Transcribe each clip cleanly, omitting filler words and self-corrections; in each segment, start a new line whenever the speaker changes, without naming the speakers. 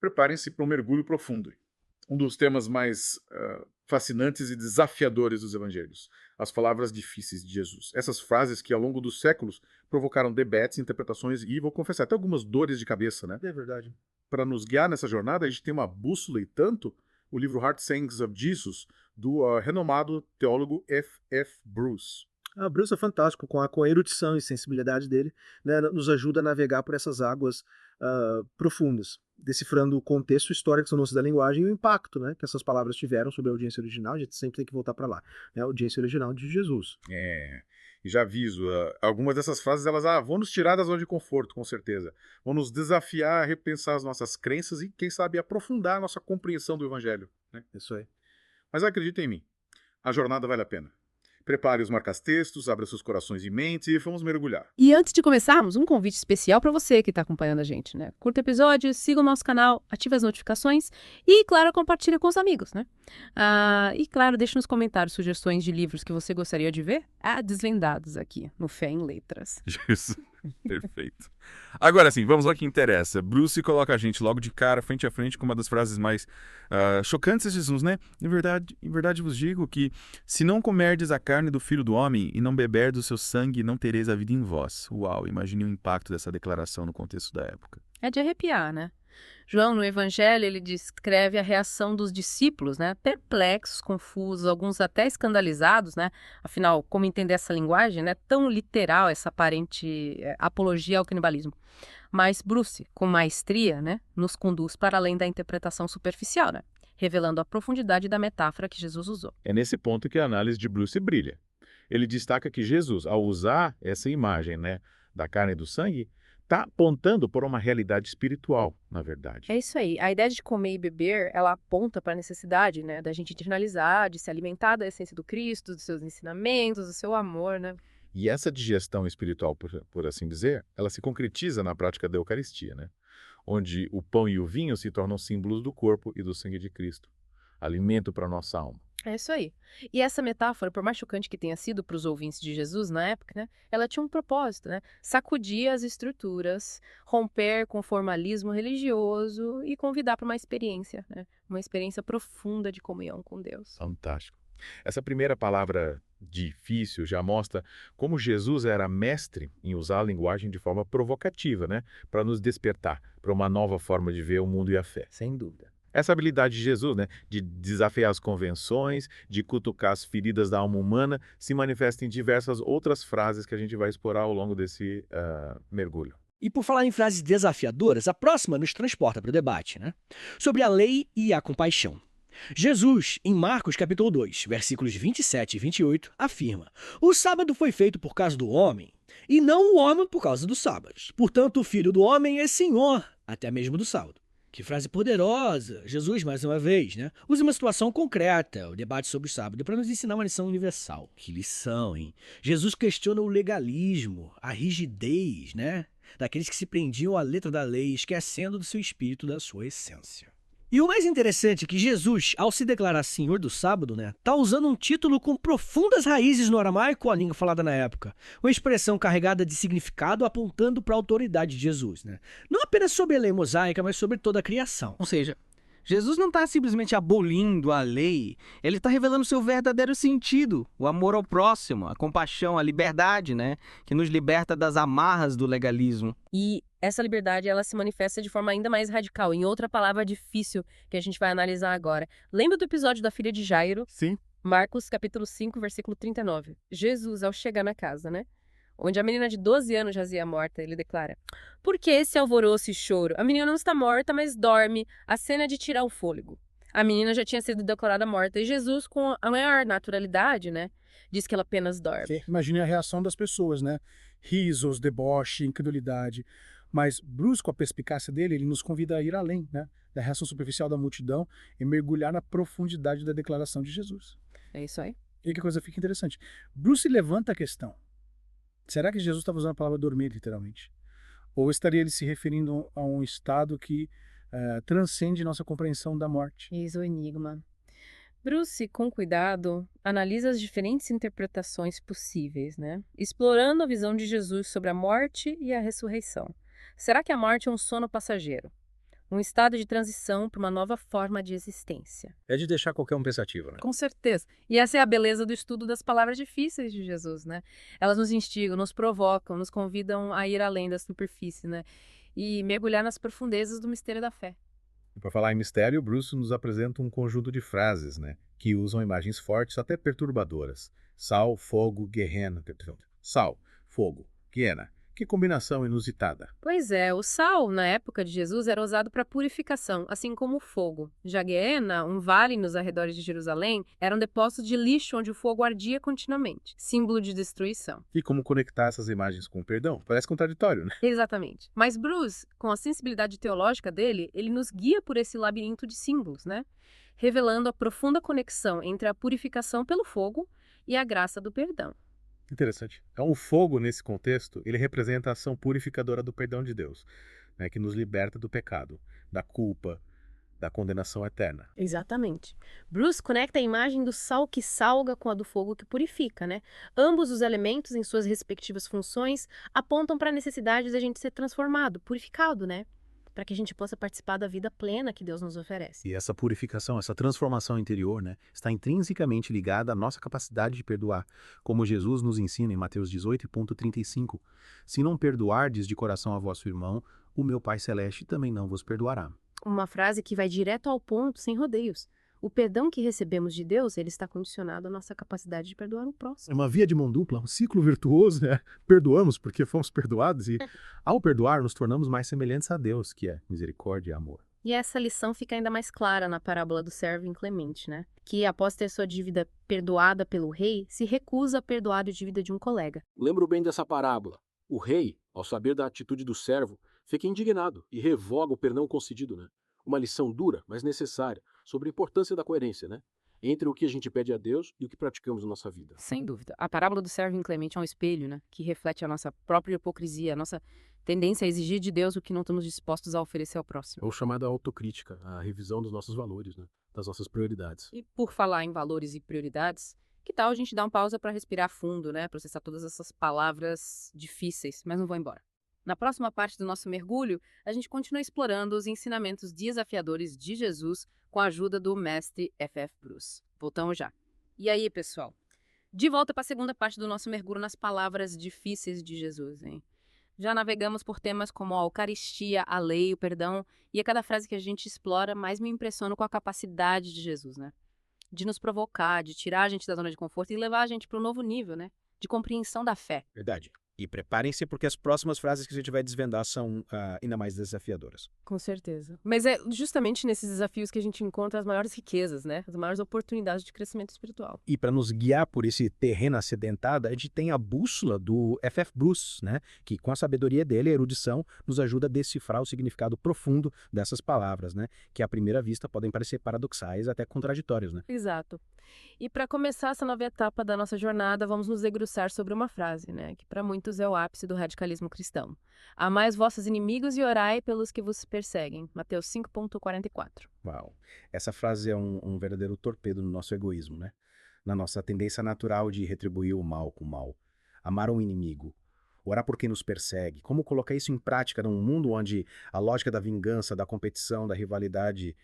Preparem-se para um mergulho profundo. Um dos temas mais fascinantes e desafiadores dos evangelhos. As palavras difíceis de Jesus. Essas frases que, ao longo dos séculos, provocaram debates, interpretações e, vou confessar, até algumas dores de cabeça, né?
É verdade.
Para nos guiar nessa jornada, a gente tem uma bússola e tanto o livro Hard Sayings of Jesus, do renomado teólogo F. F. Bruce.
Ah, Bruce é fantástico, com a erudição e sensibilidade dele, né, nos ajuda a navegar por essas águas profundas, decifrando o contexto histórico sonoro da linguagem e o impacto, né, que essas palavras tiveram sobre a audiência original. A gente sempre tem que voltar para lá, né, a audiência original de Jesus.
É, e já aviso, algumas dessas frases elas vão nos tirar da zona de conforto, com certeza. Vão nos desafiar a repensar as nossas crenças e, quem sabe, aprofundar a nossa compreensão do Evangelho. Né?
Isso aí.
Mas acredita em mim, a jornada vale a pena. Prepare os marcas-textos, abra seus corações e mentes e vamos mergulhar.
E antes de começarmos, um convite especial para você que está acompanhando a gente, né? Curta o episódio, siga o nosso canal, ative as notificações e, claro, compartilha com os amigos, né? E, claro, deixe nos comentários sugestões de livros que você gostaria de ver desvendados aqui no Fé em Letras.
Isso, perfeito. Agora sim, vamos ao que interessa. Bruce coloca a gente logo de cara, frente a frente, com uma das frases mais chocantes de Jesus, né? Em verdade vos digo que, se não comerdes a carne do Filho do Homem e não beberdes o seu sangue, não tereis a vida em vós. Uau, imagine o impacto dessa declaração no contexto da época.
É de arrepiar, né? João, no Evangelho, ele descreve a reação dos discípulos, né? Perplexos, confusos, alguns até escandalizados, né? Afinal, como entender essa linguagem, né? Tão literal, essa aparente apologia ao canibalismo. Mas Bruce, com maestria, né? Nos conduz para além da interpretação superficial, né? Revelando a profundidade da metáfora que Jesus usou.
É nesse ponto que a análise de Bruce brilha. Ele destaca que Jesus, ao usar essa imagem, né, da carne e do sangue, está apontando por uma realidade espiritual, na verdade.
É isso aí. A ideia de comer e beber, ela aponta para a necessidade, né, da gente internalizar, de se alimentar da essência do Cristo, dos seus ensinamentos, do seu amor, né?
E essa digestão espiritual, por assim dizer, ela se concretiza na prática da Eucaristia, né? Onde o pão e o vinho se tornam símbolos do corpo e do sangue de Cristo, alimento para a nossa alma.
É isso aí. E essa metáfora, por mais chocante que tenha sido para os ouvintes de Jesus na época, né, ela tinha um propósito, né? Sacudir as estruturas, romper com o formalismo religioso e convidar para uma experiência, né? Uma experiência profunda de comunhão com Deus.
Fantástico. Essa primeira palavra difícil já mostra como Jesus era mestre em usar a linguagem de forma provocativa, né? Para nos despertar para uma nova forma de ver o mundo e a fé.
Sem dúvida.
Essa habilidade de Jesus, né, de desafiar as convenções, de cutucar as feridas da alma humana, se manifesta em diversas outras frases que a gente vai explorar ao longo desse mergulho.
E por falar em frases desafiadoras, a próxima nos transporta para o debate, né? Sobre a lei e a compaixão. Jesus, em Marcos capítulo 2, versículos 27 e 28, afirma: o sábado foi feito por causa do homem, e não o homem por causa do sábado. Portanto, o Filho do Homem é Senhor, até mesmo do sábado. Que frase poderosa! Jesus, mais uma vez, né? Usa uma situação concreta, o debate sobre o sábado, para nos ensinar uma lição universal. Que lição, hein? Jesus questiona o legalismo, a rigidez, né? Daqueles que se prendiam à letra da lei, esquecendo do seu espírito, da sua essência. E o mais interessante é que Jesus, ao se declarar Senhor do sábado, né, tá usando um título com profundas raízes no aramaico, a língua falada na época. Uma expressão carregada de significado apontando para a autoridade de Jesus, né? Não apenas sobre a lei mosaica, mas sobre toda a criação.
Ou seja, Jesus não está simplesmente abolindo a lei, ele está revelando seu verdadeiro sentido, o amor ao próximo, a compaixão, a liberdade, né, que nos liberta das amarras do legalismo.
E essa liberdade, ela se manifesta de forma ainda mais radical, em outra palavra difícil que a gente vai analisar agora. Lembra do episódio da filha de Jairo?
Sim.
Marcos, capítulo 5, versículo 39. Jesus, ao chegar na casa, né? Onde a menina de 12 anos jazia morta, ele declara: por que esse alvoroço e choro? A menina não está morta, mas dorme. A cena é de tirar o fôlego. A menina já tinha sido declarada morta e Jesus, com a maior naturalidade, né, diz que ela apenas dorme.
Imagine a reação das pessoas, né? Risos, deboche, incredulidade. Mas Bruce, com a perspicácia dele, ele nos convida a ir além, né, da reação superficial da multidão e mergulhar na profundidade da declaração de Jesus.
É isso aí.
E que a coisa fica interessante. Bruce levanta a questão. Será que Jesus estava usando a palavra dormir, literalmente? Ou estaria ele se referindo a um estado que transcende nossa compreensão da morte?
Eis o enigma. Bruce, com cuidado, analisa as diferentes interpretações possíveis, né? Explorando a visão de Jesus sobre a morte e a ressurreição. Será que a morte é um sono passageiro? Um estado de transição para uma nova forma de existência.
É de deixar qualquer um pensativo, né?
Com certeza. E essa é a beleza do estudo das palavras difíceis de Jesus, né? Elas nos instigam, nos provocam, nos convidam a ir além da superfície, né? E mergulhar nas profundezas do mistério da fé.
E por falar em mistério, Bruce nos apresenta um conjunto de frases, né, que usam imagens fortes, até perturbadoras. Sal, fogo, Gehenna. Sal, fogo, Gehenna. Que combinação inusitada.
Pois é, o sal, na época de Jesus, era usado para purificação, assim como o fogo. Já Gehenna, um vale nos arredores de Jerusalém, era um depósito de lixo onde o fogo ardia continuamente, símbolo de destruição.
E como conectar essas imagens com o perdão? Parece contraditório, né?
Exatamente. Mas Bruce, com a sensibilidade teológica dele, ele nos guia por esse labirinto de símbolos, né? Revelando a profunda conexão entre a purificação pelo fogo e a graça do perdão.
Interessante. Então, o fogo, nesse contexto, ele representa a ação purificadora do perdão de Deus, né, que nos liberta do pecado, da culpa, da condenação eterna.
Exatamente. Bruce conecta a imagem do sal que salga com a do fogo que purifica, né? Ambos os elementos, em suas respectivas funções, apontam para a necessidade de a gente ser transformado, purificado, né? Para que a gente possa participar da vida plena que Deus nos oferece.
E essa purificação, essa transformação interior, né, está intrinsecamente ligada à nossa capacidade de perdoar, como Jesus nos ensina em Mateus 18,35. Se não perdoardes de coração a vosso irmão, o meu Pai Celeste também não vos perdoará.
Uma frase que vai direto ao ponto, sem rodeios. O perdão que recebemos de Deus, ele está condicionado à nossa capacidade de perdoar o
É
próximo.
uma via de mão dupla, um ciclo virtuoso, né? Perdoamos porque fomos perdoados e, ao perdoar, nos tornamos mais semelhantes a Deus, que é misericórdia e amor.
E essa lição fica ainda mais clara na parábola do servo inclemente, né? Que, após ter sua dívida perdoada pelo rei, se recusa a perdoar a dívida de um colega.
Lembro bem dessa parábola. O rei, ao saber da atitude do servo, fica indignado e revoga o perdão concedido, né? Uma lição dura, mas necessária, sobre a importância da coerência, né? Entre o que a gente pede a Deus e o que praticamos na nossa vida.
Sem dúvida. A parábola do servo inclemente é um espelho, né? Que reflete a nossa própria hipocrisia, a nossa tendência a exigir de Deus o que não estamos dispostos a oferecer ao próximo.
Ou chamada autocrítica, a revisão dos nossos valores, né? Das nossas prioridades.
E por falar em valores e prioridades, que tal a gente dar uma pausa para respirar fundo, né? Processar todas essas palavras difíceis, mas não vou embora. Na próxima parte do nosso mergulho, a gente continua explorando os ensinamentos desafiadores de Jesus com a ajuda do mestre F.F. Bruce. Voltamos já. E aí, pessoal? De volta para a segunda parte do nosso mergulho nas palavras difíceis de Jesus, hein? Já navegamos por temas como a Eucaristia, a lei, o perdão, e a cada frase que a gente explora, mais me impressiono com a capacidade de Jesus, né? De nos provocar, de tirar a gente da zona de conforto e levar a gente para um novo nível, né? De compreensão da fé.
Verdade. E preparem-se porque as próximas frases que a gente vai desvendar são ainda mais desafiadoras.
Com certeza. Mas é justamente nesses desafios que a gente encontra as maiores riquezas, né? As maiores oportunidades de crescimento espiritual.
E para nos guiar por esse terreno acidentado, a gente tem a bússola do F.F. Bruce, né? Que com a sabedoria dele, a erudição, nos ajuda a decifrar o significado profundo dessas palavras, né? Que à primeira vista podem parecer paradoxais, até contraditórios, né?
Exato. E para começar essa nova etapa da nossa jornada, vamos nos debruçar sobre uma frase, né? Que para muitos é o ápice do radicalismo cristão. Amai os vossos inimigos e orai pelos que vos perseguem. Mateus 5,44.
Uau. Essa frase é um verdadeiro torpedo no nosso egoísmo, né? Na nossa tendência natural de retribuir o mal com o mal. Amar um inimigo. Orar por quem nos persegue. Como colocar isso em prática num mundo onde a lógica da vingança, da competição, da rivalidade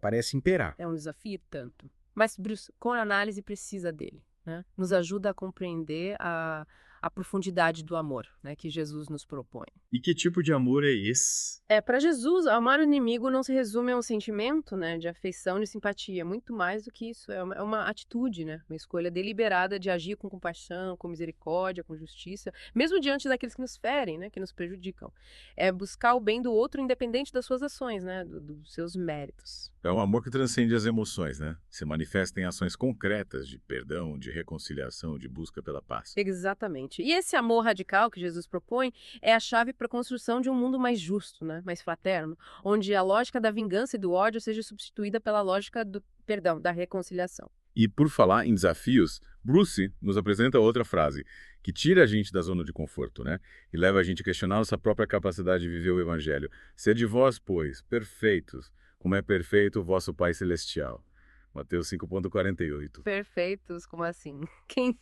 parece imperar?
É um desafio tanto. Mas Bruce, com a análise precisa dele, né? Nos ajuda a compreender a profundidade do amor, né, que Jesus nos propõe.
E que tipo de amor é esse?
Para Jesus, amar o inimigo não se resume a um sentimento, né, de afeição, de simpatia, muito mais do que isso, é uma atitude, né, uma escolha deliberada de agir com compaixão, com misericórdia, com justiça, mesmo diante daqueles que nos ferem, né, que nos prejudicam. É buscar o bem do outro independente das suas ações, né, dos seus méritos.
É um amor que transcende as emoções, né? Se manifesta em ações concretas de perdão, de reconciliação, de busca pela paz.
Exatamente. E esse amor radical que Jesus propõe é a chave para a construção de um mundo mais justo, né? Mais fraterno, onde a lógica da vingança e do ódio seja substituída pela lógica do perdão, da reconciliação.
E por falar em desafios, Bruce nos apresenta outra frase que tira a gente da zona de conforto, né? E leva a gente a questionar nossa própria capacidade de viver o evangelho. Sede vós, pois, perfeitos, como é perfeito o vosso Pai Celestial. Mateus 5,48.
Perfeitos, como assim? Quem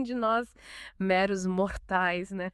de nós, meros mortais, né?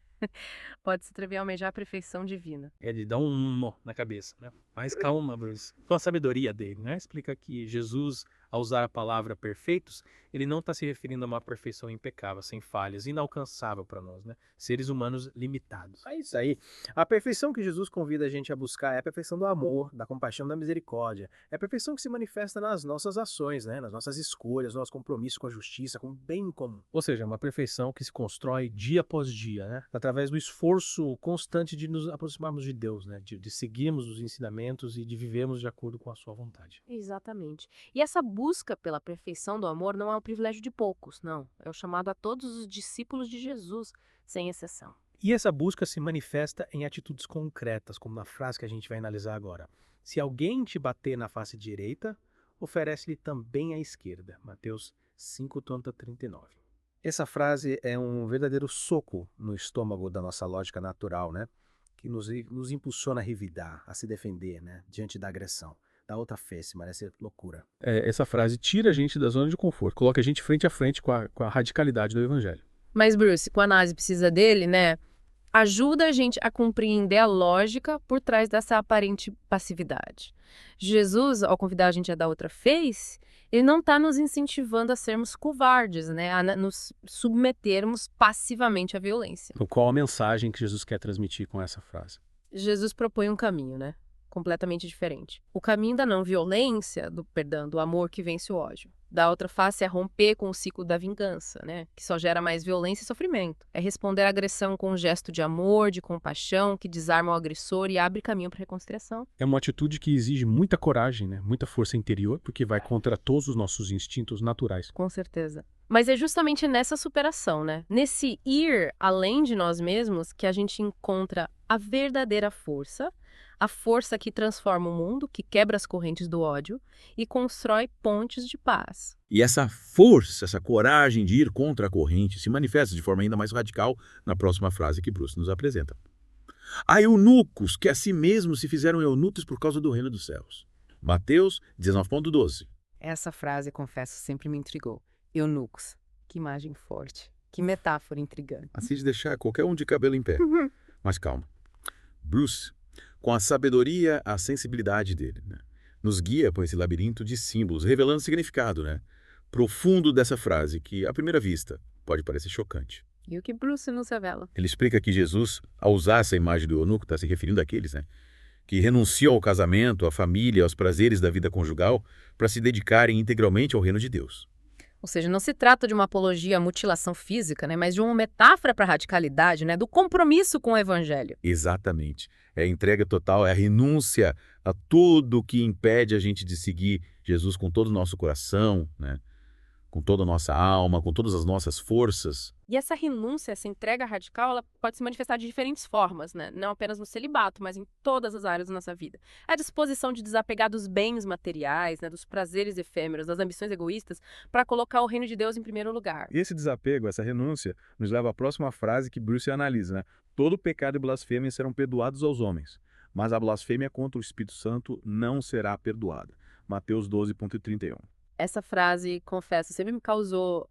Pode se atrever a almejar a perfeição divina.
Ele dá um nó na cabeça, né? Mas calma, Bruce. Com a sabedoria dele, né? Explica que Jesus, ao usar a palavra perfeitos, ele não está se referindo a uma perfeição impecável, sem falhas, inalcançável para nós, né? Seres humanos limitados.
É isso aí. A perfeição que Jesus convida a gente a buscar é a perfeição do amor, da compaixão, da misericórdia. É a perfeição que se manifesta nas nossas ações, né? Nas nossas escolhas, no nosso compromisso com a justiça, com o bem comum.
Ou seja, uma perfeição que se constrói dia após dia, né? Através do esforço constante de nos aproximarmos de Deus, né? De seguirmos os ensinamentos e de vivermos de acordo com a sua vontade.
Exatamente. E essa busca pela perfeição do amor não é um privilégio de poucos, não. É o chamado a todos os discípulos de Jesus, sem exceção.
E essa busca se manifesta em atitudes concretas, como na frase que a gente vai analisar agora. Se alguém te bater na face direita, oferece-lhe também a esquerda. Mateus 5:39. Essa frase é um verdadeiro soco no estômago da nossa lógica natural, né? Que nos impulsiona a revidar, a se defender, né? Diante da agressão. Da outra face, parece loucura.
Essa frase tira a gente da zona de conforto, coloca a gente frente a frente com a radicalidade do evangelho.
Mas, Bruce, quando a análise precisa dele, né? Ajuda a gente a compreender a lógica por trás dessa aparente passividade. Jesus, ao convidar a gente a dar outra face, ele não está nos incentivando a sermos covardes, né? A nos submetermos passivamente à violência.
Então, qual a mensagem que Jesus quer transmitir com essa frase?
Jesus propõe um caminho, né? Completamente diferente. O caminho da não violência, do amor que vence o ódio. Da outra face é romper com o ciclo da vingança, né? Que só gera mais violência e sofrimento. É responder à agressão com um gesto de amor, de compaixão, que desarma o agressor e abre caminho para a reconciliação.
É uma atitude que exige muita coragem, né? Muita força interior, porque vai contra todos os nossos instintos naturais.
Com certeza. Mas é justamente nessa superação, né? Nesse ir além de nós mesmos que a gente encontra a verdadeira força, a força que transforma o mundo, que quebra as correntes do ódio e constrói pontes de paz.
E essa força, essa coragem de ir contra a corrente se manifesta de forma ainda mais radical na próxima frase que Bruce nos apresenta. Há eunucos que a si mesmos se fizeram eunucos por causa do reino dos céus. Mateus 19:12.
Essa frase, confesso, sempre me intrigou. Eunucos. Que imagem forte. Que metáfora intrigante.
Assim de deixar qualquer um de cabelo em pé. Mas calma. Bruce, com a sabedoria, a sensibilidade dele, né, nos guia por esse labirinto de símbolos, revelando o significado, né, profundo dessa frase, que, à primeira vista, pode parecer chocante.
E o que Bruce nos revela?
Ele explica que Jesus, ao usar essa imagem do eunuco, está se referindo àqueles, né, que renunciam ao casamento, à família, aos prazeres da vida conjugal, para se dedicarem integralmente ao reino de Deus.
Ou seja, não se trata de uma apologia à mutilação física, né, mas de uma metáfora para a radicalidade, né, do compromisso com o evangelho.
Exatamente. É a entrega total, é a renúncia a tudo que impede a gente de seguir Jesus com todo o nosso coração, né? Com toda a nossa alma, com todas as nossas forças.
E essa renúncia, essa entrega radical, ela pode se manifestar de diferentes formas, né? Não apenas no celibato, mas em todas as áreas da nossa vida. A disposição de desapegar dos bens materiais, né? Dos prazeres efêmeros, das ambições egoístas, para colocar o reino de Deus em primeiro lugar.
E esse desapego, essa renúncia, nos leva à próxima frase que Bruce analisa, né? Todo pecado e blasfêmia serão perdoados aos homens, mas a blasfêmia contra o Espírito Santo não será perdoada. Mateus 12:31.
Essa frase, confesso, sempre me causou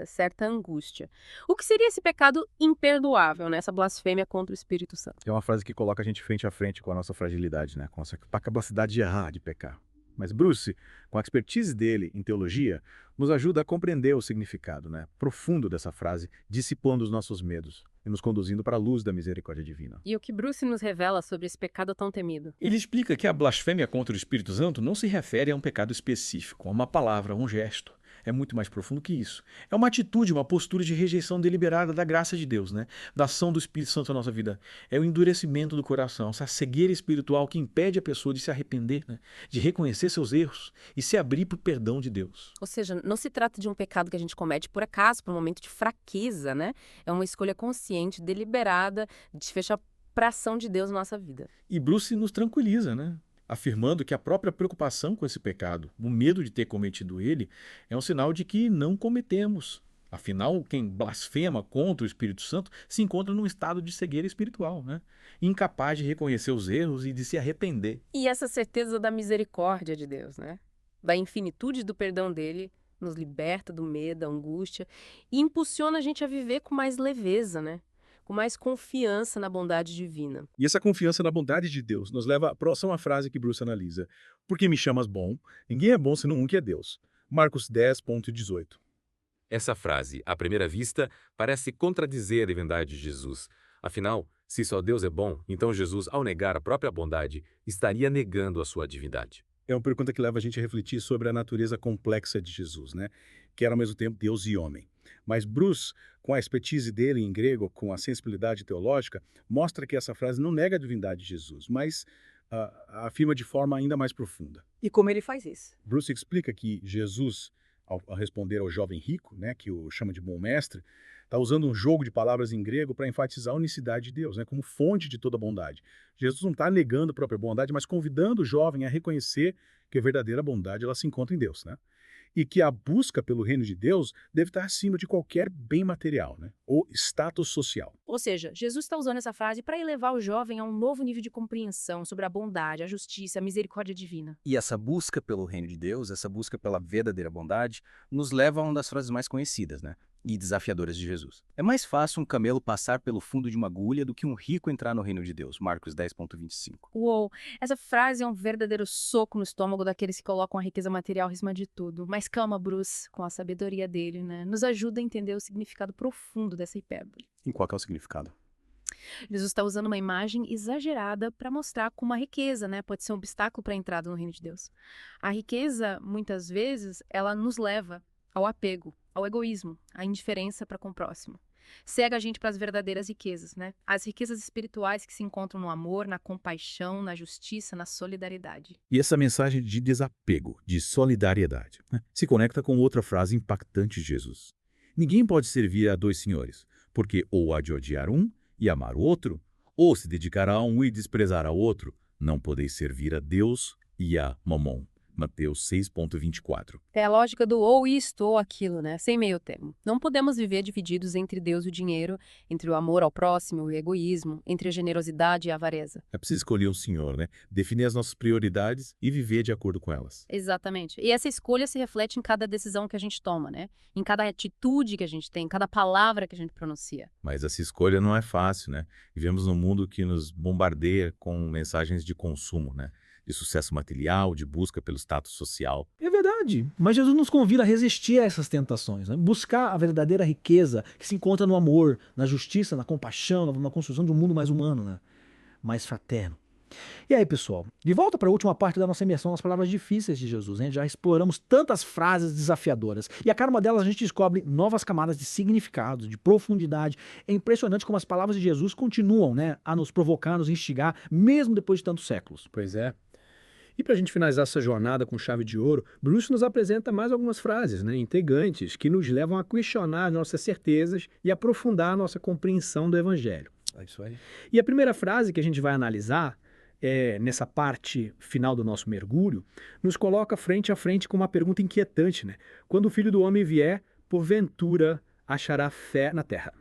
certa angústia. O que seria esse pecado imperdoável, né? Essa blasfêmia contra o Espírito Santo?
É uma frase que coloca a gente frente a frente com a nossa fragilidade, né? Com a nossa capacidade de errar, de pecar. Mas Bruce, com a expertise dele em teologia, nos ajuda a compreender o significado, né, profundo dessa frase, dissipando os nossos medos e nos conduzindo para a luz da misericórdia divina.
E o que Bruce nos revela sobre esse pecado tão temido?
Ele explica que a blasfêmia contra o Espírito Santo não se refere a um pecado específico, a uma palavra, a um gesto. É muito mais profundo que isso. É uma atitude, uma postura de rejeição deliberada da graça de Deus, né? Da ação do Espírito Santo na nossa vida. É o endurecimento do coração, essa cegueira espiritual que impede a pessoa de se arrepender, né? De reconhecer seus erros e se abrir para o perdão de Deus.
Ou seja, não se trata de um pecado que a gente comete por acaso, por um momento de fraqueza, né? É uma escolha consciente, deliberada, de fechar para a ação de Deus na nossa vida.
E Bruce nos tranquiliza, né? Afirmando que a própria preocupação com esse pecado, o medo de ter cometido ele, é um sinal de que não cometemos. Afinal, quem blasfema contra o Espírito Santo se encontra num estado de cegueira espiritual, né? Incapaz de reconhecer os erros e de se arrepender.
E essa certeza da misericórdia de Deus, né? Da infinitude do perdão dele, nos liberta do medo, da angústia e impulsiona a gente a viver com mais leveza, né? com mais confiança na bondade divina.
E essa confiança na bondade de Deus nos leva à próxima frase que Bruce analisa. Porque me chamas bom? Ninguém é bom senão um que é Deus. Marcos 10:18.
Essa frase, à primeira vista, parece contradizer a divindade de Jesus. Afinal, se só Deus é bom, então Jesus, ao negar a própria bondade, estaria negando a sua divindade.
É uma pergunta que leva a gente a refletir sobre a natureza complexa de Jesus, né? Que era ao mesmo tempo Deus e homem. Mas Bruce, com a expertise dele em grego, com a sensibilidade teológica, mostra que essa frase não nega a divindade de Jesus, mas a afirma de forma ainda mais profunda.
E como ele faz isso?
Bruce explica que Jesus, ao responder ao jovem rico, né, que o chama de bom mestre, está usando um jogo de palavras em grego para enfatizar a unicidade de Deus, né, como fonte de toda bondade. Jesus não está negando a própria bondade, mas convidando o jovem a reconhecer que a verdadeira bondade ela se encontra em Deus, né? E que a busca pelo reino de Deus deve estar acima de qualquer bem material, né, ou status social.
Ou seja, Jesus está usando essa frase para elevar o jovem a um novo nível de compreensão sobre a bondade, a justiça, a misericórdia divina.
E essa busca pelo reino de Deus, essa busca pela verdadeira bondade, nos leva a uma das frases mais conhecidas, né? E desafiadoras de Jesus. É mais fácil um camelo passar pelo fundo de uma agulha do que um rico entrar no reino de Deus. Marcos 10:25.
Uou, essa frase é um verdadeiro soco no estômago daqueles que colocam a riqueza material acima de tudo. Mas calma, Bruce, com a sabedoria dele, né? Nos ajuda a entender o significado profundo dessa hipérbole.
E qual que é o significado?
Jesus está usando uma imagem exagerada para mostrar como a riqueza, né, pode ser um obstáculo para a entrada no reino de Deus. A riqueza, muitas vezes, ela nos leva ao apego, ao egoísmo, à indiferença para com o próximo. Cega a gente para as verdadeiras riquezas, né? As riquezas espirituais que se encontram no amor, na compaixão, na justiça, na solidariedade.
E essa mensagem de desapego, de solidariedade, né, se conecta com outra frase impactante de Jesus. Ninguém pode servir a dois senhores, porque ou há de odiar um e amar o outro, ou se dedicar a um e desprezar ao outro. Não podeis servir a Deus e a Mamon. Mateus 6:24.
É a lógica do ou isto ou aquilo, né? Sem meio termo. Não podemos viver divididos entre Deus e o dinheiro, entre o amor ao próximo e o egoísmo, entre a generosidade e a avareza.
É preciso escolher um senhor, né? Definir as nossas prioridades e viver de acordo com elas.
Exatamente. E essa escolha se reflete em cada decisão que a gente toma, né? Em cada atitude que a gente tem, em cada palavra que a gente pronuncia.
Mas essa escolha não é fácil, né? Vivemos num mundo que nos bombardeia com mensagens de consumo, né? De sucesso material, de busca pelo status social.
É verdade, mas Jesus nos convida a resistir a essas tentações, né? Buscar a verdadeira riqueza que se encontra no amor, na justiça, na compaixão, na construção de um mundo mais humano, né? Mais fraterno. E aí, pessoal, de volta para a última parte da nossa imersão nas palavras difíceis de Jesus, né? Já exploramos tantas frases desafiadoras e a cada uma delas a gente descobre novas camadas de significado, de profundidade. É impressionante como as palavras de Jesus continuam, né, a nos provocar, a nos instigar, mesmo depois de tantos séculos.
Pois é. E para a gente finalizar essa jornada com chave de ouro, Bruce nos apresenta mais algumas frases, né, intrigantes que nos levam a questionar nossas certezas e aprofundar a nossa compreensão do Evangelho.
É isso aí.
E a primeira frase que a gente vai analisar, nessa parte final do nosso mergulho, nos coloca frente a frente com uma pergunta inquietante, né? Quando o Filho do Homem vier, porventura achará fé na terra?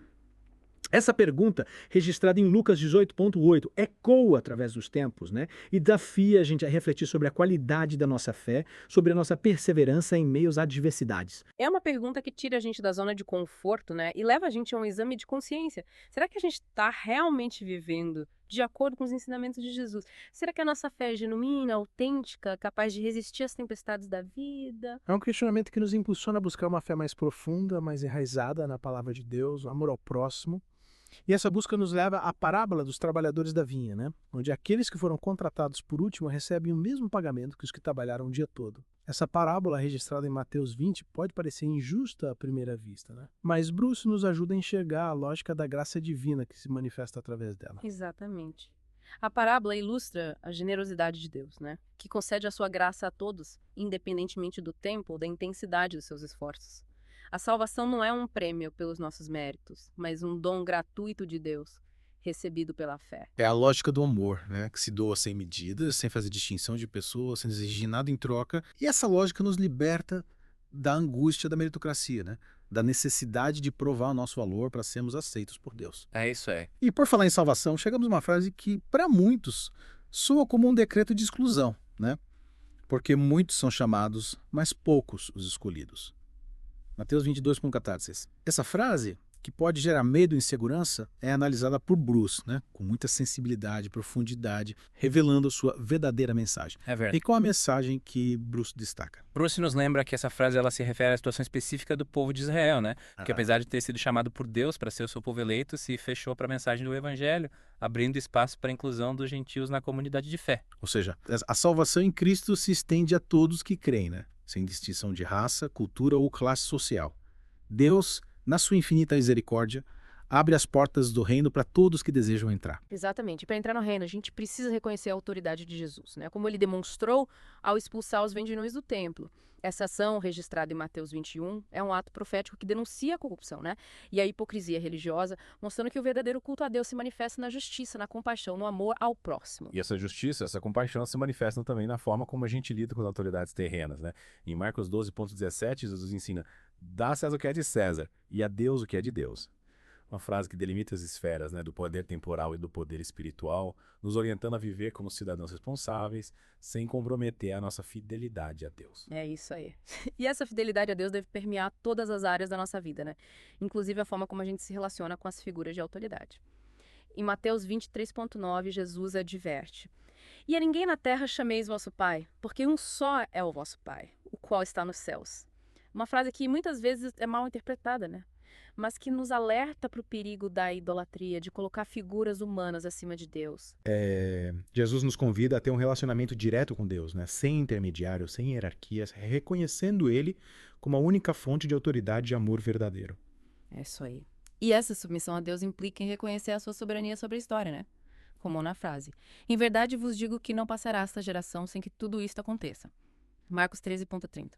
Essa pergunta, registrada em Lucas 18:8, ecoa através dos tempos, né? E desafia a gente a refletir sobre a qualidade da nossa fé, sobre a nossa perseverança em meio às adversidades.
É uma pergunta que tira a gente da zona de conforto, né? E leva a gente a um exame de consciência. Será que a gente está realmente vivendo de acordo com os ensinamentos de Jesus? Será que a nossa fé é genuína, autêntica, capaz de resistir às tempestades da vida?
É um questionamento que nos impulsiona a buscar uma fé mais profunda, mais enraizada na palavra de Deus, o amor ao próximo. E essa busca nos leva à parábola dos trabalhadores da vinha, né? Onde aqueles que foram contratados por último recebem o mesmo pagamento que os que trabalharam o dia todo. Essa parábola, registrada em Mateus 20, pode parecer injusta à primeira vista, né? Mas Bruce nos ajuda a enxergar a lógica da graça divina que se manifesta através dela.
Exatamente. A parábola ilustra a generosidade de Deus, né? Que concede a sua graça a todos, independentemente do tempo ou da intensidade dos seus esforços. A salvação não é um prêmio pelos nossos méritos, mas um dom gratuito de Deus, recebido pela fé.
É a lógica do amor, né? Que se doa sem medidas, sem fazer distinção de pessoas, sem exigir nada em troca. E essa lógica nos liberta da angústia da meritocracia, né? Da necessidade de provar o nosso valor para sermos aceitos por Deus.
É isso aí.
E por falar em salvação, chegamos a uma frase que, para muitos, soa como um decreto de exclusão, né? Porque muitos são chamados, mas poucos os escolhidos. Mateus 22,14. Essa frase
que pode gerar medo e insegurança é analisada por Bruce, né? Com muita sensibilidade, profundidade, revelando a sua verdadeira mensagem.
É verdade.
E qual a mensagem que Bruce destaca?
Bruce nos lembra que essa frase ela se refere à situação específica do povo de Israel, né? Que apesar de ter sido chamado por Deus para ser o seu povo eleito, se fechou para a mensagem do evangelho, abrindo espaço para a inclusão dos gentios na comunidade de fé.
Ou seja, a salvação em Cristo se estende a todos que creem, né? Sem distinção de raça, cultura ou classe social. Deus, na sua infinita misericórdia, abre as portas do reino para todos que desejam entrar.
Exatamente. Para entrar no reino, a gente precisa reconhecer a autoridade de Jesus, né? Como ele demonstrou ao expulsar os vendilhões do templo. Essa ação, registrada em Mateus 21, é um ato profético que denuncia a corrupção, né? E a hipocrisia religiosa, mostrando que o verdadeiro culto a Deus se manifesta na justiça, na compaixão, no amor ao próximo.
E essa justiça, essa compaixão se manifestam também na forma como a gente lida com as autoridades terrenas, né? Em Marcos 12,17, Jesus ensina: dá a César o que é de César e a Deus o que é de Deus. Uma frase que delimita as esferas, né, do poder temporal e do poder espiritual, nos orientando a viver como cidadãos responsáveis, sem comprometer a nossa fidelidade a Deus.
É isso aí. E essa fidelidade a Deus deve permear todas as áreas da nossa vida, né? Inclusive a forma como a gente se relaciona com as figuras de autoridade. Em Mateus 23,9, Jesus adverte: e a ninguém na terra chameis vosso Pai, porque um só é o vosso Pai, o qual está nos céus. Uma frase que muitas vezes é mal interpretada, né? Mas que nos alerta para o perigo da idolatria, de colocar figuras humanas acima de Deus.
Jesus nos convida a ter um relacionamento direto com Deus, né? Sem intermediário, sem hierarquias, reconhecendo Ele como a única fonte de autoridade e amor verdadeiro.
É isso aí. E essa submissão a Deus implica em reconhecer a sua soberania sobre a história, né? Como na frase: em verdade vos digo que não passará esta geração sem que tudo isto aconteça. Marcos 13,30.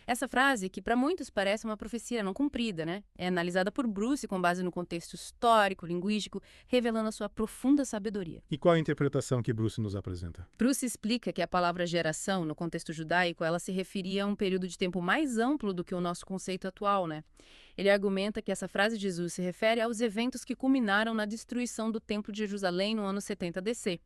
Essa frase, que para muitos parece uma profecia não cumprida, né? É analisada por Bruce com base no contexto histórico, linguístico, revelando a sua profunda sabedoria.
E qual a interpretação que Bruce nos apresenta?
Bruce explica que a palavra geração, no contexto judaico, ela se referia a um período de tempo mais amplo do que o nosso conceito atual, né? Ele argumenta que essa frase de Jesus se refere aos eventos que culminaram na destruição do Templo de Jerusalém no ano 70 DC.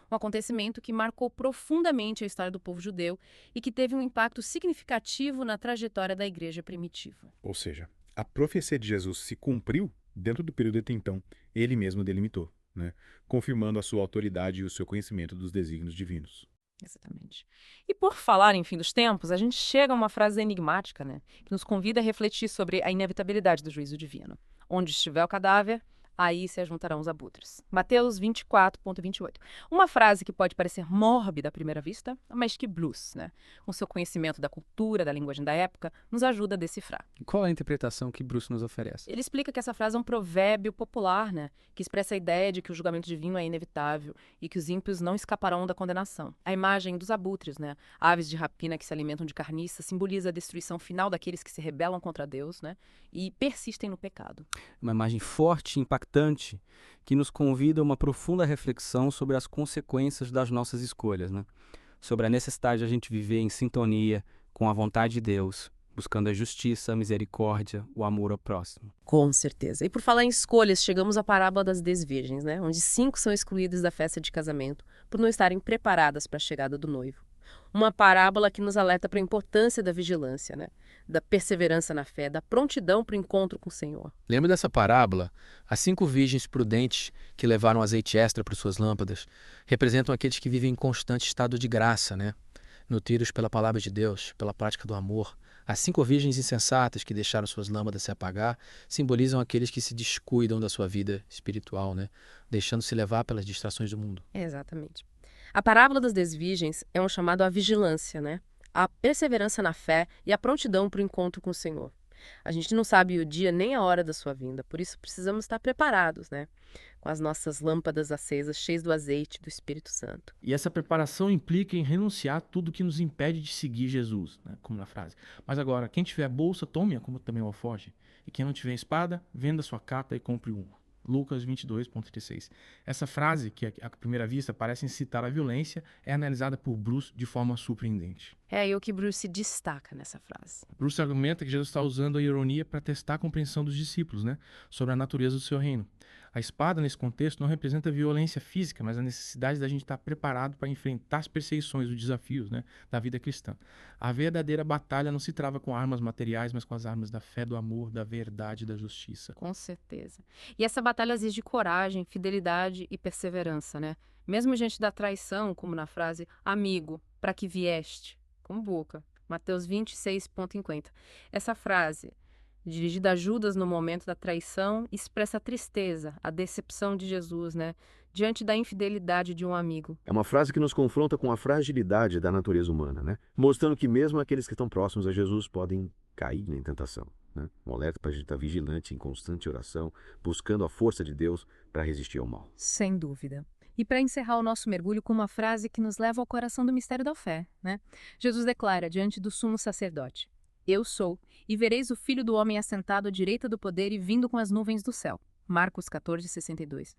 Um acontecimento que marcou profundamente a história do povo judeu e que teve um impacto significativo na trajetória da igreja primitiva.
Ou seja, a profecia de Jesus se cumpriu dentro do período até então. Ele mesmo delimitou, né? Confirmando a sua autoridade e o seu conhecimento dos desígnios divinos.
Exatamente. E por falar em fim dos tempos, a gente chega a uma frase enigmática, né? Que nos convida a refletir sobre a inevitabilidade do juízo divino. Onde estiver o cadáver, aí se ajuntarão os abutres. Mateus 24,28. Uma frase que pode parecer mórbida à primeira vista, mas que Bruce, né, com seu conhecimento da cultura, da linguagem da época, nos ajuda a decifrar.
Qual é a interpretação que Bruce nos oferece?
Ele explica que essa frase é um provérbio popular, né, que expressa a ideia de que o julgamento divino é inevitável e que os ímpios não escaparão da condenação. A imagem dos abutres, né, aves de rapina que se alimentam de carniça, simboliza a destruição final daqueles que se rebelam contra Deus, né, e persistem no pecado.
Uma imagem forte e impactante que nos convida a uma profunda reflexão sobre as consequências das nossas escolhas, né? Sobre a necessidade de a gente viver em sintonia com a vontade de Deus, buscando a justiça, a misericórdia, o amor ao próximo.
Com certeza. E por falar em escolhas, chegamos à parábola das 10 virgens, né? Onde 5 são excluídas da festa de casamento por não estarem preparadas para a chegada do noivo. Uma parábola que nos alerta para a importância da vigilância, né? Da perseverança na fé, da prontidão para o encontro com o Senhor.
Lembra dessa parábola? As 5 virgens prudentes que levaram azeite extra para suas lâmpadas representam aqueles que vivem em constante estado de graça, né? Nutridos pela palavra de Deus, pela prática do amor. As 5 virgens insensatas que deixaram suas lâmpadas se apagar simbolizam aqueles que se descuidam da sua vida espiritual, né? Deixando-se levar pelas distrações do mundo.
Exatamente. A parábola das 10 virgens é um chamado à vigilância, né? A perseverança na fé e a prontidão para o encontro com o Senhor. A gente não sabe o dia nem a hora da sua vinda, por isso precisamos estar preparados, né? Com as nossas lâmpadas acesas, cheias do azeite do Espírito Santo.
E essa preparação implica em renunciar a tudo que nos impede de seguir Jesus, né? Como na frase. Mas agora, quem tiver bolsa, tome-a como também o alforje. E quem não tiver espada, venda sua capa e compre um. Lucas 22,36. Essa frase, que à primeira vista parece incitar a violência, é analisada por Bruce de forma surpreendente.
É aí o que Bruce se destaca nessa frase.
Bruce argumenta que Jesus está usando a ironia para testar a compreensão dos discípulos, né, sobre a natureza do seu reino. A espada, nesse contexto, não representa violência física, mas a necessidade da gente estar preparado para enfrentar as perseguições, os desafios, né, da vida cristã. A verdadeira batalha não se trava com armas materiais, mas com as armas da fé, do amor, da verdade e da justiça.
Com certeza. E essa batalha exige coragem, fidelidade e perseverança, né? Mesmo diante da traição, como na frase amigo, para que vieste, com boca. Mateus 26,50. Essa frase, dirigida a Judas no momento da traição, expressa a tristeza, a decepção de Jesus, né? Diante da infidelidade de um amigo.
É uma frase que nos confronta com a fragilidade da natureza humana, né? Mostrando que mesmo aqueles que estão próximos a Jesus podem cair em tentação, né? Um alerta para a gente estar vigilante, em constante oração, buscando a força de Deus para resistir ao mal.
Sem dúvida. E para encerrar o nosso mergulho com uma frase que nos leva ao coração do mistério da fé, né? Jesus declara diante do sumo sacerdote: Eu sou, e vereis o Filho do Homem assentado à direita do poder e vindo com as nuvens do céu. Marcos 14,62.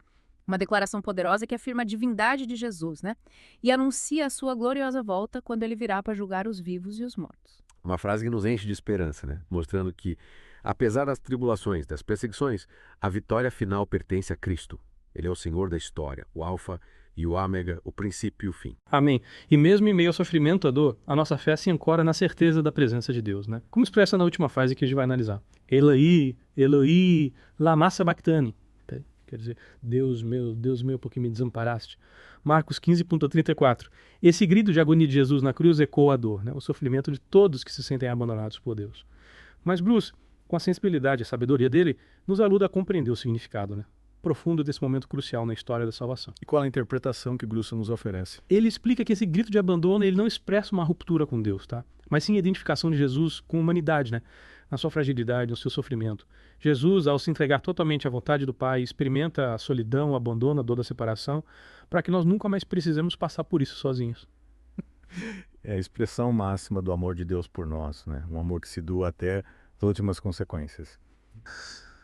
Uma declaração poderosa que afirma a divindade de Jesus, né? E anuncia a sua gloriosa volta quando ele virá para julgar os vivos e os mortos.
Uma frase que nos enche de esperança, né? Mostrando que, apesar das tribulações, das perseguições, a vitória final pertence a Cristo. Ele é o Senhor da história, o Alfa e o Ômega, o princípio e o fim.
Amém. E mesmo em meio ao sofrimento, à dor, a nossa fé se ancora na certeza da presença de Deus, né? Como expressa na última frase que a gente vai analisar. Eloi, Eloi, lama sabachthani. Quer dizer, Deus meu, por que me desamparaste? Marcos 15,34. Esse grito de agonia de Jesus na cruz ecoa a dor, né? O sofrimento de todos que se sentem abandonados por Deus. Mas Bruce, com a sensibilidade e a sabedoria dele, nos ajuda a compreender o significado, né? Profundo desse momento crucial na história da salvação.
E qual a interpretação que Grussa nos oferece?
Ele explica que esse grito de abandono ele não expressa uma ruptura com Deus, tá? Mas sim a identificação de Jesus com a humanidade, né? Na sua fragilidade, no seu sofrimento. Jesus, ao se entregar totalmente à vontade do Pai, experimenta a solidão, o abandono, a dor da separação, para que nós nunca mais precisemos passar por isso sozinhos.
É a expressão máxima do amor de Deus por nós, né? Um amor que se doa até as últimas consequências.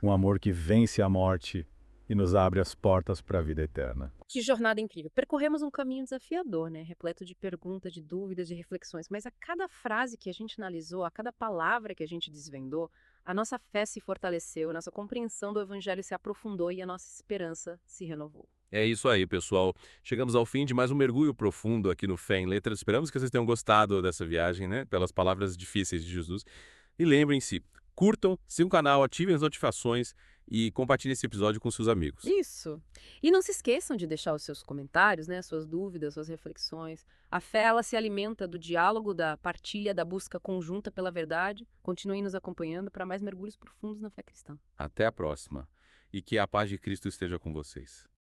Um amor que vence a morte e nos abre as portas para a vida eterna.
Que jornada incrível. Percorremos um caminho desafiador, né? Repleto de perguntas, de dúvidas, de reflexões. Mas a cada frase que a gente analisou, a cada palavra que a gente desvendou, a nossa fé se fortaleceu, a nossa compreensão do Evangelho se aprofundou e a nossa esperança se renovou.
É isso aí, pessoal. Chegamos ao fim de mais um mergulho profundo aqui no Fé em Letras. Esperamos que vocês tenham gostado dessa viagem, né? Pelas palavras difíceis de Jesus. E lembrem-se, curtam, sigam o canal, ativem as notificações e compartilhem esse episódio com seus amigos.
Isso. E não se esqueçam de deixar os seus comentários, né? Suas dúvidas, suas reflexões. A fé, ela se alimenta do diálogo, da partilha, da busca conjunta pela verdade. Continuem nos acompanhando para mais mergulhos profundos na fé cristã.
Até a próxima. E que a paz de Cristo esteja com vocês.